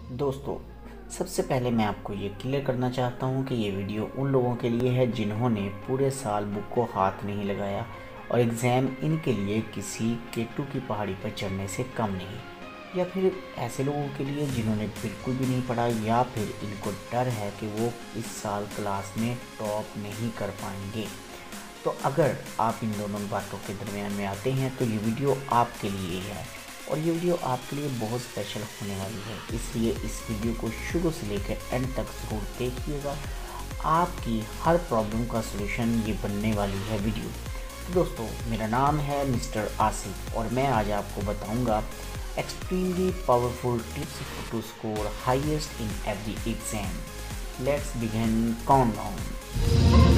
दोस्तों, सबसे पहले मैं आपको ये क्लियर करना चाहता हूँ कि ये वीडियो उन लोगों के लिए है जिन्होंने पूरे साल बुक को हाथ नहीं लगाया और एग्ज़ाम इनके लिए किसी केटू की पहाड़ी पर चढ़ने से कम नहीं, या फिर ऐसे लोगों के लिए जिन्होंने बिल्कुल भी नहीं पढ़ा या फिर इनको डर है कि वो इस साल क्लास में टॉप नहीं कर पाएंगे। तो अगर आप इन दोनों बातों के दरमियान में आते हैं तो ये वीडियो आपके लिए है और ये वीडियो आपके लिए बहुत स्पेशल होने वाली है, इसलिए इस वीडियो को शुरू से लेकर एंड तक ज़रूर देखिएगा। आपकी हर प्रॉब्लम का सलूशन ये बनने वाली है वीडियो। तो दोस्तों, मेरा नाम है मिस्टर आसिफ और मैं आज आपको बताऊंगा extremely powerful tips to score highest in every exam. Let's begin countdown.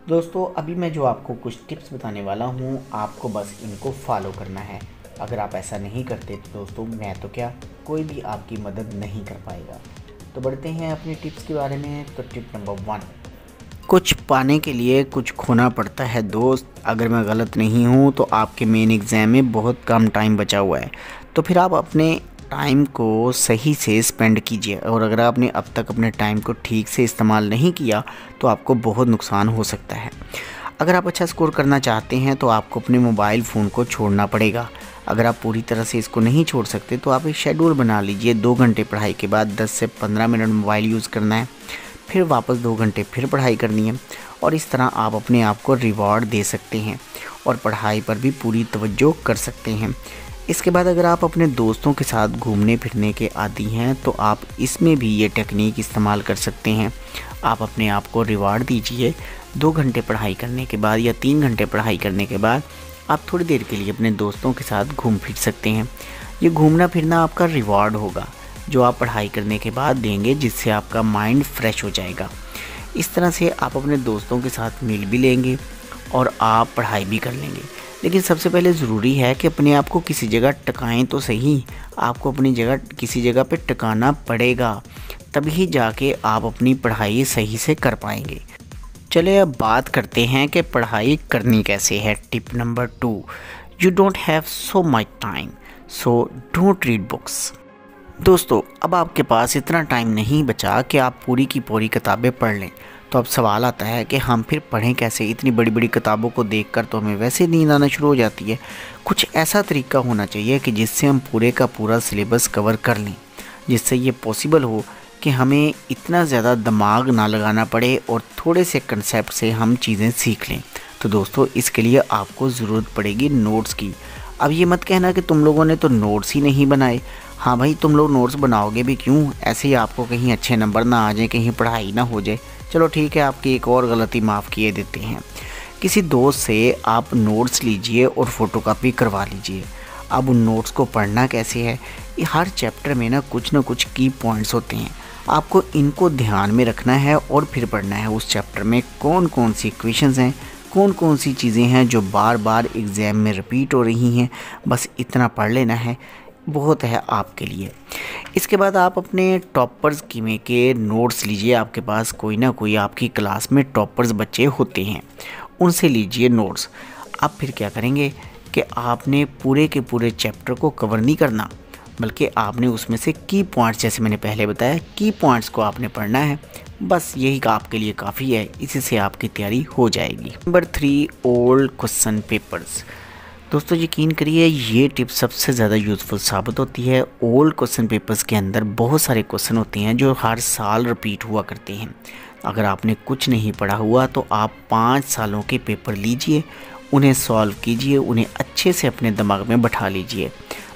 दोस्तों, अभी मैं जो आपको कुछ टिप्स बताने वाला हूँ, आपको बस इनको फॉलो करना है। अगर आप ऐसा नहीं करते तो दोस्तों मैं तो क्या, कोई भी आपकी मदद नहीं कर पाएगा। तो बढ़ते हैं अपनी टिप्स के बारे में। तो टिप नंबर 1, कुछ पाने के लिए कुछ खोना पड़ता है दोस्त। अगर मैं गलत नहीं हूँ तो आपके मेन एग्ज़ाम में बहुत कम टाइम बचा हुआ है, तो फिर आप अपने टाइम को सही से स्पेंड कीजिए। और अगर आपने अब तक अपने टाइम को ठीक से इस्तेमाल नहीं किया तो आपको बहुत नुकसान हो सकता है। अगर आप अच्छा स्कोर करना चाहते हैं तो आपको अपने मोबाइल फ़ोन को छोड़ना पड़ेगा। अगर आप पूरी तरह से इसको नहीं छोड़ सकते तो आप एक शेड्यूल बना लीजिए। 2 घंटे पढ़ाई के बाद 10 से 15 मिनट मोबाइल यूज़ करना है, फिर वापस 2 घंटे फिर पढ़ाई करनी है। और इस तरह आप अपने आप को रिवॉर्ड दे सकते हैं और पढ़ाई पर भी पूरी तवज्जो कर सकते हैं। इसके बाद अगर आप अपने दोस्तों के साथ घूमने फिरने के आदी हैं तो आप इसमें भी ये टेक्निक इस्तेमाल कर सकते हैं। आप अपने आप को रिवार्ड दीजिए। 2 घंटे पढ़ाई करने के बाद या 3 घंटे पढ़ाई करने के बाद आप थोड़ी देर के लिए अपने दोस्तों के साथ घूम फिर सकते हैं। ये घूमना फिरना आपका रिवार्ड होगा जो आप पढ़ाई करने के बाद देंगे, जिससे आपका माइंड फ्रेश हो जाएगा। इस तरह से आप अपने दोस्तों के साथ मिल भी लेंगे और आप पढ़ाई भी कर लेंगे। लेकिन सबसे पहले ज़रूरी है कि अपने आप को किसी जगह टिकाएं तो सही। आपको अपनी जगह किसी जगह पे टिकाना पड़ेगा, तभी जाके आप अपनी पढ़ाई सही से कर पाएंगे। चलिए अब बात करते हैं कि पढ़ाई करनी कैसे है। Tip number 2, you don't have so much time so don't read books. दोस्तों, अब आपके पास इतना टाइम नहीं बचा कि आप पूरी की पूरी किताबें पढ़ लें। तो अब सवाल आता है कि हम फिर पढ़ें कैसे। इतनी बड़ी बड़ी किताबों को देखकर तो हमें वैसे नींद आना शुरू हो जाती है। कुछ ऐसा तरीका होना चाहिए कि जिससे हम पूरे का पूरा सिलेबस कवर कर लें, जिससे ये पॉसिबल हो कि हमें इतना ज़्यादा दिमाग ना लगाना पड़े और थोड़े से कंसेप्ट से हम चीज़ें सीख लें। तो दोस्तों, इसके लिए आपको ज़रूरत पड़ेगी नोट्स की। अब ये मत कहना कि तुम लोगों ने तो नोट्स ही नहीं बनाए। हाँ भाई, तुम लोग नोट्स बनाओगे भी क्यों? ऐसे ही आपको कहीं अच्छे नंबर ना आ जाए, कहीं पढ़ाई ना हो जाए। चलो ठीक है, आपकी एक और गलती माफ़ किए देते हैं। किसी दोस्त से आप नोट्स लीजिए और फ़ोटोकॉपी करवा लीजिए। अब उन नोट्स को पढ़ना कैसे है, ये हर चैप्टर में ना कुछ की पॉइंट्स होते हैं। आपको इनको ध्यान में रखना है और फिर पढ़ना है उस चैप्टर में कौन कौन सी इक्वेशंस हैं, कौन कौन सी चीज़ें हैं जो बार बार एग्ज़ाम में रिपीट हो रही हैं। बस इतना पढ़ लेना है, बहुत है आपके लिए। इसके बाद आप अपने टॉपर्स की में के नोट्स लीजिए। आपके पास कोई ना कोई आपकी क्लास में टॉपर्स बच्चे होते हैं, उनसे लीजिए नोट्स। आप फिर क्या करेंगे कि आपने पूरे के पूरे चैप्टर को कवर नहीं करना, बल्कि आपने उसमें से की पॉइंट्स, जैसे मैंने पहले बताया, की पॉइंट्स को आपने पढ़ना है। बस यही आपके लिए काफ़ी है, इसी से आपकी तैयारी हो जाएगी। Number 3, old question papers. दोस्तों, यकीन करिए ये टिप सबसे ज़्यादा यूज़फुल साबित होती है। ओल्ड क्वेश्चन पेपर्स के अंदर बहुत सारे क्वेश्चन होते हैं जो हर साल रिपीट हुआ करते हैं। अगर आपने कुछ नहीं पढ़ा हुआ तो आप 5 सालों के पेपर लीजिए, उन्हें सॉल्व कीजिए, उन्हें अच्छे से अपने दिमाग में बैठा लीजिए।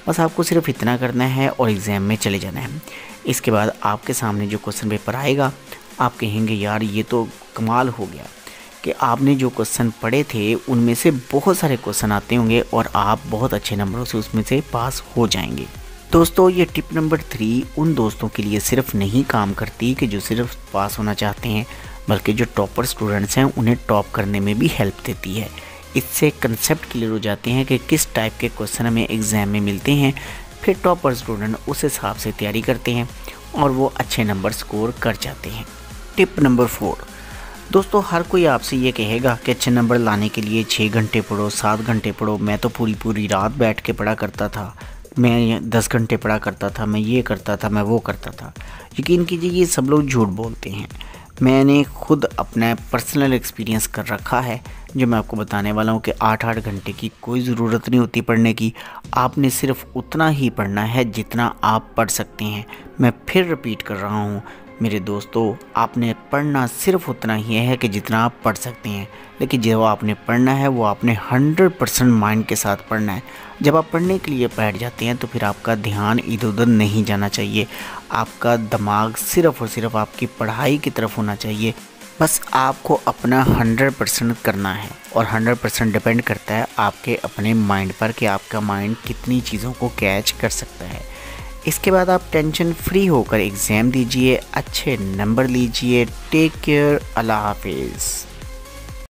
बस आपको सिर्फ इतना करना है और एग्ज़ाम में चले जाना है। इसके बाद आपके सामने जो क्वेश्चन पेपर आएगा, आप कहेंगे यार ये तो कमाल हो गया कि आपने जो क्वेश्चन पढ़े थे उनमें से बहुत सारे क्वेश्चन आते होंगे और आप बहुत अच्छे नंबरों से उसमें से पास हो जाएंगे। दोस्तों, ये टिप नंबर 3 उन दोस्तों के लिए सिर्फ नहीं काम करती कि जो सिर्फ पास होना चाहते हैं, बल्कि जो टॉपर स्टूडेंट्स हैं उन्हें टॉप करने में भी हेल्प देती है। इससे कंसेप्ट क्लियर हो जाते हैं कि किस टाइप के क्वेश्चन हमें एग्ज़ाम में मिलते हैं। फिर टॉपर स्टूडेंट उस हिसाब से तैयारी करते हैं और वो अच्छे नंबर स्कोर कर जाते हैं। टिप नंबर 4, दोस्तों हर कोई आपसे ये कहेगा कि अच्छे नंबर लाने के लिए 6 घंटे पढ़ो, 7 घंटे पढ़ो, मैं तो पूरी रात बैठ के पढ़ा करता था, मैं 10 घंटे पढ़ा करता था, मैं ये करता था, मैं वो करता था। यकीन कीजिए ये सब लोग झूठ बोलते हैं। मैंने खुद अपना पर्सनल एक्सपीरियंस कर रखा है, जो मैं आपको बताने वाला हूँ कि 8-8 घंटे की कोई ज़रूरत नहीं होती पढ़ने की। आपने सिर्फ उतना ही पढ़ना है जितना आप पढ़ सकते हैं। मैं फिर रिपीट कर रहा हूँ मेरे दोस्तों, आपने पढ़ना सिर्फ उतना ही है कि जितना आप पढ़ सकते हैं। लेकिन जो आपने पढ़ना है वो आपने 100% माइंड के साथ पढ़ना है। जब आप पढ़ने के लिए बैठ जाते हैं तो फिर आपका ध्यान इधर उधर नहीं जाना चाहिए। आपका दिमाग सिर्फ और सिर्फ आपकी पढ़ाई की तरफ होना चाहिए। बस आपको अपना 100% करना है और 100% डिपेंड करता है आपके अपने माइंड पर कि आपका माइंड कितनी चीज़ों को कैच कर सकता है। इसके बाद आप टेंशन फ्री होकर एग्ज़ाम दीजिए, अच्छे नंबर लीजिए। टेक केयर, अल्लाह हाफिज़।